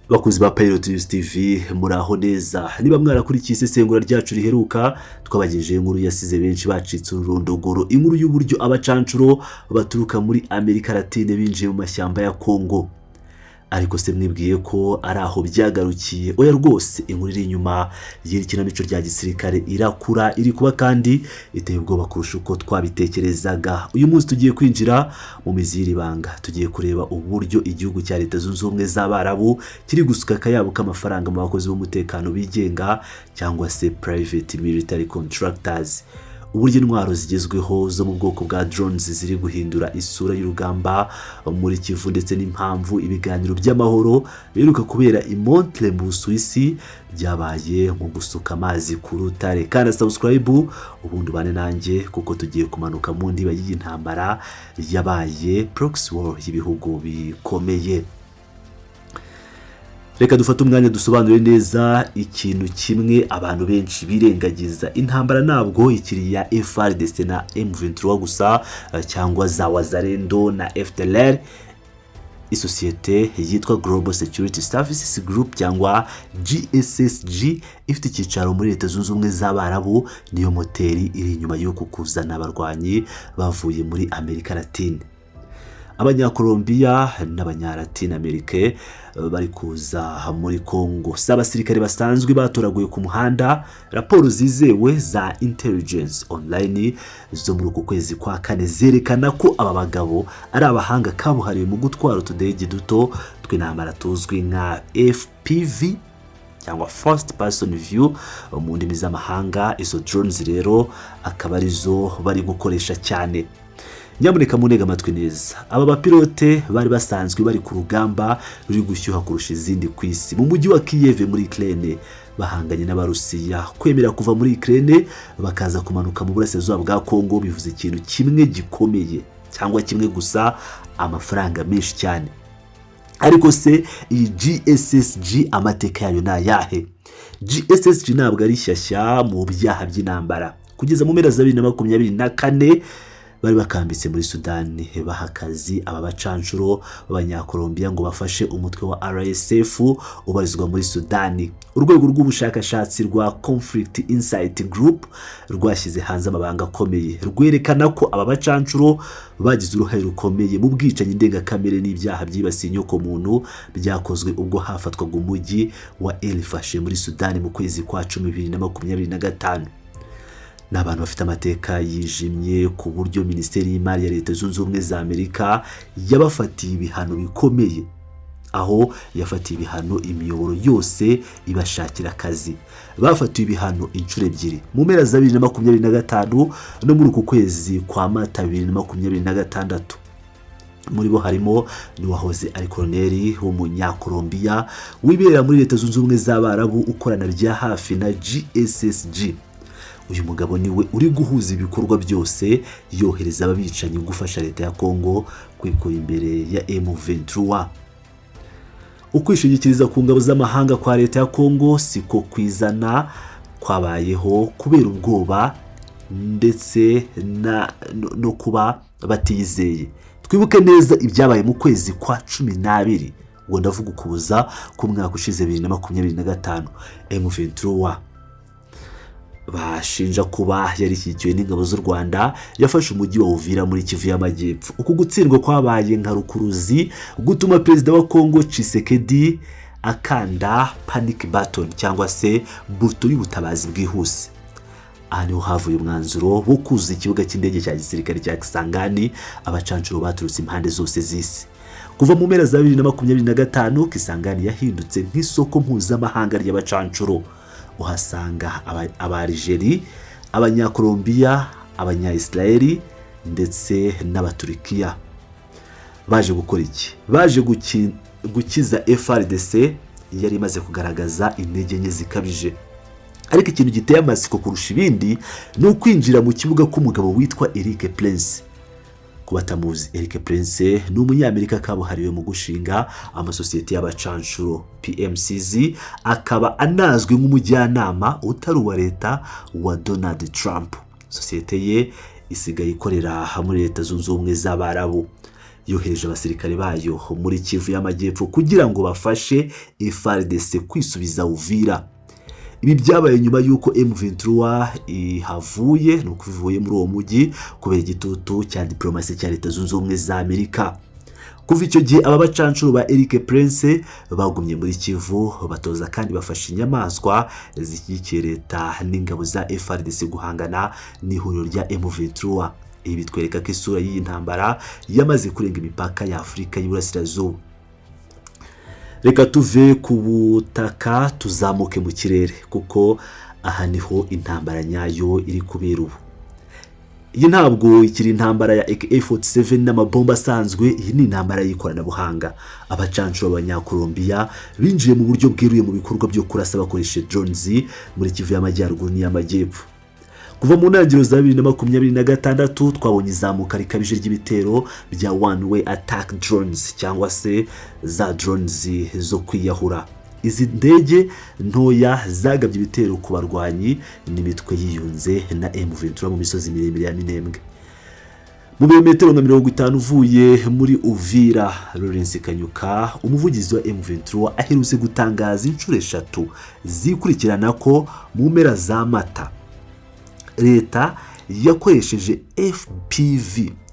Bakuzi ba Pilots TV muraho neza. Niba mwarakurikiye isesengura ryacu riheruka twabagejeje inkuru yasize benshi bacitse ururondogoro, inkuru y'uburyo abacanshuro baturuka muri Amerika Latine binjiye mu mashyamba ya CONGO. Ariko se mwibwiye ko ari aho byagarukiye? Oya rwose, inkuru iri inyuma y'irikinamico rya gisirikare irakura, iri kuba kandi iteye ubwoba kurusha uko twabitekerezaga. Uyu munsi tugiye kwinjira mu mizi y'ibanga, tugiye kureba uburyo igihugu cya Leta Zunze Ubumwe z'Abarabu kiri gusuka akayabo k'amafaranga mu bakozi b'umutekano bigenga cyangwa se private military contractors. Uburyo intwaro zigezweho zo mu bwoko bwa drones ziri guhindura isura y'urugamba muri Kivu, ndetse n'impamvu ibiganiro by'amahoro biheruka kubera i Montre mu Busuwisi byabaye mu gusuka amazi ku rutare. Kandi subscribe ubundi bane nanjye kuko tugiye kumanuka mu ndiba y'intambara yabaye proxy war y'ibihugu bikomeye. Reka dufate umwanya dusobanure neza ikintu kimwe abantu benshi birengagiza. Intambara ntabwo ikiri ya FARDC na M23 gusa cyangwa za Wazalendo na FDLR. Isosiyete yitwa Global Security Services Group cyangwa GSSG ifite icyicaro muri Leta Zunze Ubumwe z'Abarabu, niyo moteri iri inyuma y'uko kuzana abarwanyi bavuye muri Amerika Latine. Abanyakolombia n'abanyalatin Amerike bari kuza muri CONGO. Abasirikare basanzwe batoraguye ku muhanda. Raporo zizewe za intelligence online zo muri uku kwezi kwa kane zerekana ko aba bagabo ari abahanga kabuhariwe mu gutwara utudege duto tw'intambara tuzwi nka FPV cyangwa first person view mu ndimi z'amahanga. Izo drones rero akaba arizo bari gukoresha cyane. Nyamuneka munega amatwi neza. Aba bapilote bari basanzwe bari ku rugamba ruri gushyuha kurusha izindi ku isi mu mujyi wa Kiev muri Ukraine, bahanganye n'Abarusiya. Kwemera kuva muri Ukraine bakaza kumanuka mu burasirazuba bwa CONGO bivuze ikintu kimwe gikomeye, cyangwa kimwe gusa: amafaranga menshi cyane. Ariko se iyi GSSG amateka yayo ni ayahe? GSSG ntabwo ari shyashya mu byaha by'intambara. Kugeza mu mpera za 2024 bari bakambitse muri Sudani baha akazi aba bacanshuro b'abanyakolombia ngo bafashe umutwe wa RSF ubarizwa muri Sudani. Urwego rw'ubushakashatsi rwa Conflict Insight Group rwashyize hanze amabanga akomeye rwerekana ko aba bacanshuro bagize uruhare rukomeye mu bwicanyi ndengakamere n'ibyaha byibasiye inyoko muntu byakozwe ubwo hafatwaga umujyi wa El Fasher muri Sudani mu kwezi kwa 10 2025. N'abantu bafite amateka yijimye ku buryo Minisiteri y'Imari ya Leta Zunze Ubumwe za Amerika yabafatiye ibihano bikomeye, aho yafatiye ibihano imiyoboro yose ibashakira akazi. Bafatiye ibihano inshuro ebyiri mu mpera za 2025 no muri uku kwezi kwa Mata 2026. Muri bo harimo n'uwahoze ari koloneli w'umunyakolombia wibera muri Leta Zunze Ubumwe z'Abarabu ukorana bya hafi na GSSG. Uyu mugabo niwe uri guhuza ibikorwa byose, yohereza ababicanyi gufasha Leta ya CONGO kwikura imbere ya M23. Ukwishingikiriza ku ngabo z'amahanga kwa Leta ya CONGO siko kwizana kwabayeho kubera ubwoba ndetse no kuba batizeye. Twibuke neza ibyabaye mu kwezi kwa 12, ngo ndavuga ukuza ku mwaka ushize 2025. M23 bashinja kuba yarishyigikiwe n'ingabo z'u Rwanda yafashe umujyi wa Uvira muri Kivu y'Amajyepfo. Uku gutsindwa kwabaye nka rukuruzi gutuma Perezida wa CONGO Tshisekedi akanda panic button cyangwa se buto y'ubutabazi bwihuse. Aha niho havuye umwanzuro wo kuzuza ikibuga cy'indege cya gisirikare cya Kisangani abacanshuro baturutse impande zose z'isi. Kuva mu mpera za 2025 Kisangani yahindutse nk'isoko mpuzamahanga ry'abacanshuro. Uhasanga aba-Algeria, abanyakolombia, abanya-Israeli ndetse n'abaturikiya. Baje gukora iki? Baje gukiza FARDC yari imaze kugaragaza intege nke zikabije. Ariko ikintu giteye amasiko kurusha ibindi ni ukwinjira mu kibuga k'umugabo witwa Eric Prince. Kubatamuzi, Eric Prince ni umunyamerika kabuhariwe mu gushinga amasosiyete y'abacanshuro PMCZ, akaba anazwi nk'umujyanama utari uwa leta wa Donald Trump. Sosiyete ye isigaye ikorera muri Leta Zunze Ubumwe z'Abarabu. yohereje abasirikare bayo muri Kivu y'Amajyepfo kugira ngo bafashe FARDC kwisubiza Uvira. Ibi byabaye nyuma y'uko M23 ihavuye no kuvuye muri uwo mujyi kubera igitutu cya diplomasi cya Leta Zunze Ubumwe za Amerika. Kuva icyo gihe aba bacanshuro ba Eric Prince bagumye muri Kivu batoza kandi bafashe inyamaswa zishyigikiye leta n'ingabo za FARDC guhangana n'ihuriro rya M23. Ibi bitwereka ko isura y'iyi ntambara yamaze kurenga imipaka ya Afurika y'Iburasirazuba. Reka tuve ku butaka tuzamuke mu kirere kuko aha niho intambara nyayo iri kubera ubu. Iyi ntabwo ikiri intambara ya AK-47 n'amabomba asanzwe, iyi ni intambara y'ikoranabuhanga. Abacanshuro b'Abanyakolombiya binjiye mu buryo bweruye mu bikorwa byo kurasa bakoresheje drones muri Kivu y'Amajyaruguru n'iy'Amajyepfo. Kuva mu ntangiriro za 2026 twabonye izamuka rikabije ry'ibitero bya one way attack drones cyangwa se za drones zo kwiyahura. Izi ndege ntoya zagabye ibitero ku barwanyi n'imitwe yiyunze na M23 mu misozi miremire ya Minembwe. Mu birometero nka 50 uvuye muri Uvira, Lawrence Kanyuka umuvugizi wa M23 aherutse gutangaza inshuro 3 zikurikirana ko mu mpera za Mata leta yakoresheje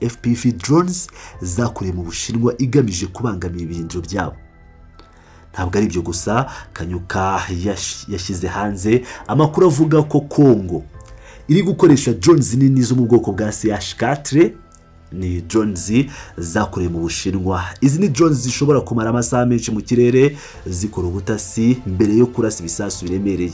FPV drones zakorewe mu Bushinwa igamije kubangamira ibirindiro byabo. Ntabwo ari byo gusa, Kanyuka yashyize hanze amakuru avuga ko CONGO iri gukoresha drones nini zo mu bwoko bwa CH4, ni drones zakorewe mu Bushinwa. Izi ni drones zishobora kumara amasaha menshi mu kirere zikora ubutasi mbere yo kurasa ibisasu biremereye,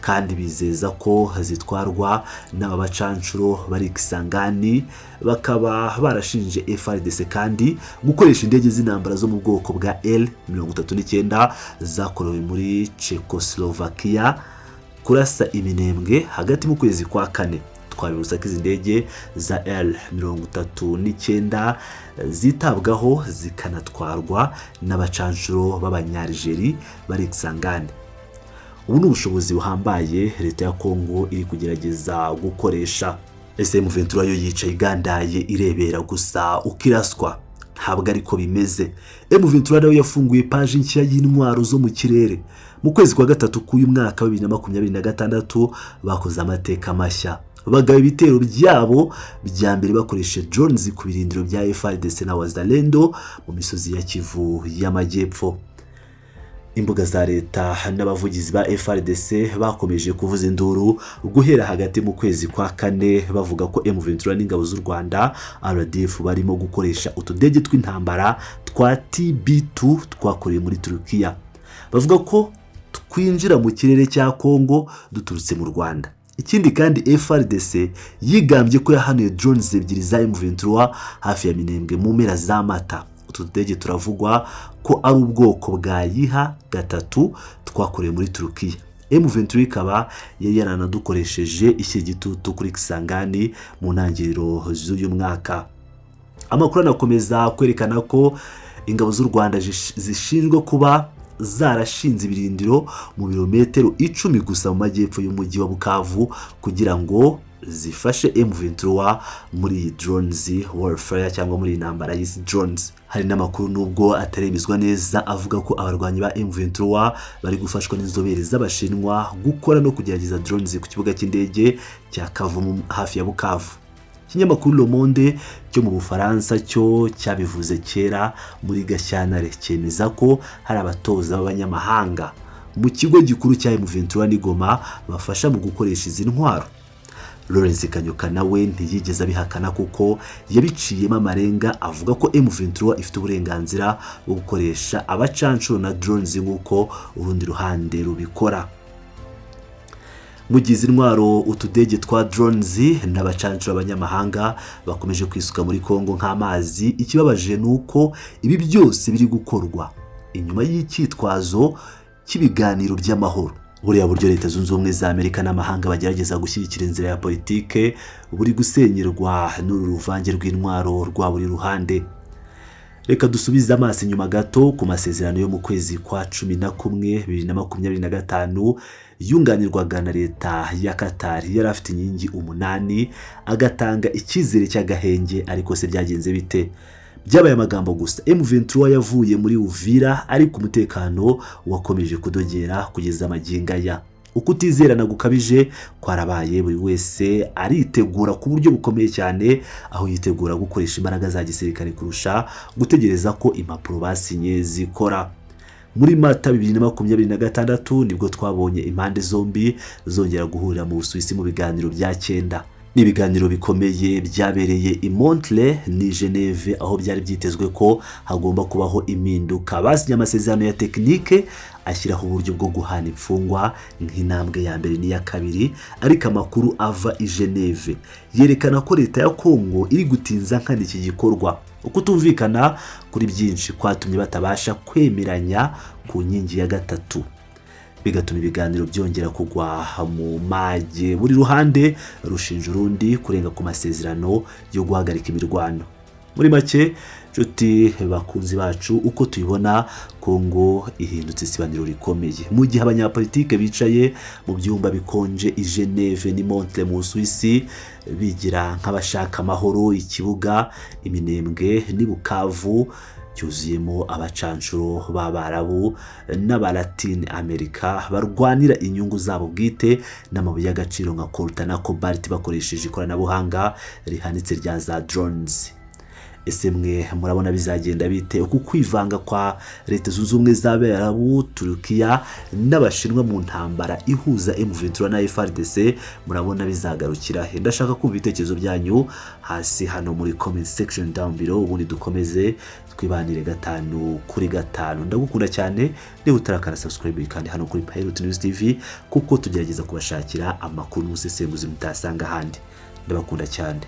kandi bizeza ko zitwarwa n'abacanshuro bari Kisangani. Bakaba barashinje FARDC kandi gukoresha indege z'intambara zo mu bwoko bwa L-39 zakorewe muri Czechoslovakia kurasa Iminembwe hagati mu kwezi kwa kane. Twabibutsa ko izi ndege za L-39 zitabwaho zikanatwarwa n'abacanshuro b'Abanyarigeri bari Kisangani. Ubu ni ubushobozi buhambaye leta ya CONGO iri kugerageza gukoresha. M23 yo yicaye igandaye irebera gusa ukiraswa. Ntabwo ariko bimeze. M23 nayo yafunguye page nshya y'intwaro zo mu kirere. Mu kwezi kwa gatatu k'uyu mwaka wa 2026 bakoze amateka mashya. Bagaba ibitero byabo bya mbere bakoresheje drones ku birindiro bya FARDC na Wazalendo mu misozi ya Kivu y'Amajyepfo. Imbuga za leta n'abavugizi ba FARDC bakomeje kuvuza induru guhera hagati mu kwezi kwa kane bavuga ko M23 n'ingabo z'u Rwanda RDF barimo gukoresha utudege tw'intambara twa TB2 twakorewe muri Turukiya. Bavuga ko twinjira mu kirere cya CONGO duturutse mu Rwanda. Ikindi kandi FARDC yigambye ko yahanuye drones ebyiri za M23 hafi ya Minembwe mu mpera za Mata. Utudege turavugwa ko ari ubwoko bwa Yiha 3 twakorewe muri Turukiya. M23 ikaba yaranadukoresheje ishyigitutu kuri Kisangani mu ntangiriro z'uyu mwaka. Amakuru anakomeza kwerekana ko ingabo z'u Rwanda zishinzwe kuba zarashinze ibirindiro mu birometero 10 gusa mu majyepfo y'umujyi wa Bukavu kugira ngo zifashe M23 muri drones warfare cyangwa muri intambara y'isi drones. Hari n'amakuru nubwo ataremezwa neza avuga ko abarwanyi ba M23 bari gufashwa n'inzobere z'Abashinwa gukora no kugerageza drones ku kibuga cy'indege cya Kavumu hafi ya Bukavu. Ikinyamakuru Le Monde cyo mu Bufaransa cyo cyabivuze kera muri Gashyantare cyemeza ko hari abatoza b'abanyamahanga mu kigo gikuru cya M23 n'Igoma bafasha mu gukoresha izi ntwaro. Lawrence Kanyuka nawe ntiyigeze abihakana kuko yabiciyemo amarenga avuga ko M23 ifite uburenganzira bwo gukoresha abacanshuro na drones nk'uko urundi ruhande rubikora. Mu gihe izi ntwaro utudege twa drones n'abacanshuro abanyamahanga bakomeje kwisuka muri CONGO nk'amazi, ikibabaje nuko ibi byose biri gukorwa inyuma y'icyitwazo cy'ibiganiro by'amahoro. Buriya buryo Leta Zunze Ubumwe za Amerika n'amahanga bagerageza gushyigikira inzira ya politike buri gusenyerwa n'uru ruvange rw'intwaro rwa buri ruhande. Reka dusubize amaso inyuma gato ku masezerano yo mu kwezi kwa 11 2025 yunganirwaga na leta ya Qatar. Yari afite inkingi 8 agatanga icyizere cy'agahenge, ariko se byagenze bite? byabaye amagambo gusa. M23 yavuye muri Uvira ariko umutekano wakomeje kudogera kugeza amaginga ya. Ukutizerana gukabije kwarabaye, buri wese aritegura ku buryo bukomeye cyane, aho yitegura gukoresha imbaraga za gisirikare kurusha gutegereza ko impapuro basinye zikora. Muri Mata 2026 nibwo twabonye impande zombi zongera guhurira mu Busuwisi mu biganiro bya 9. Ibiganiro bikomeye byabereye i Montreux ni Geneve, aho byari byitezwe ko hagomba kubaho impinduka. Basinye amasezerano ya tekinike ashyiraho uburyo bwo guhana imfungwa nk'intambwe ya mbere n'iya kabiri, ariko amakuru ava i Geneve yerekana ko leta ya Congo iri gutinza nkana iki gikorwa. Ukutumvikana kuri byinshi kwatumye batabasha kwemeranya ku nkingi ya gatatu, bigatuma ibiganiro byongera kugwa mu mage. Buri ruhande rushinja urundi kurenga ku masezerano yo guhagarika imirwano. Muri make nshuti bakunzi bacu, uko tuyibona Congo ihindutse isibaniro rikomeye, mu gihe abanyapolitike bicaye mu byumba bikonje i Geneve ni Montreux mu Busuwisi bigira nk'abashaka amahoro. Ikibuga Iminembwe ni Bukavu cyuzuyemo abacanshuro b'Abarabu n'Abalatine Amerika barwanira inyungu zabo bwite n'amabuye y'agaciro nka coltan na cobalt bakoresheje ikoranabuhanga rihanitse rya za drones. Ese mwe murabona bizagenda bite uku kwivanga kwa leta zunze ubumwe z'Abarabu, Turukiya n'Abashinwa mu ntambara ihuza M23 na FARDC? Murabona bizagarukira he? Ndashaka kumva ibitekerezo byanyu hasi hano muri comment section down below, ubundi dukomeze twibanire 5 kuri 5. Ndagukunda cyane, niba utarakara subscribe kandi hano kuri Pilot News TV, kuko tugerageza kubashakira amakuru n'ubusesenguzi mutasanga handi. Ndabakunda cyane.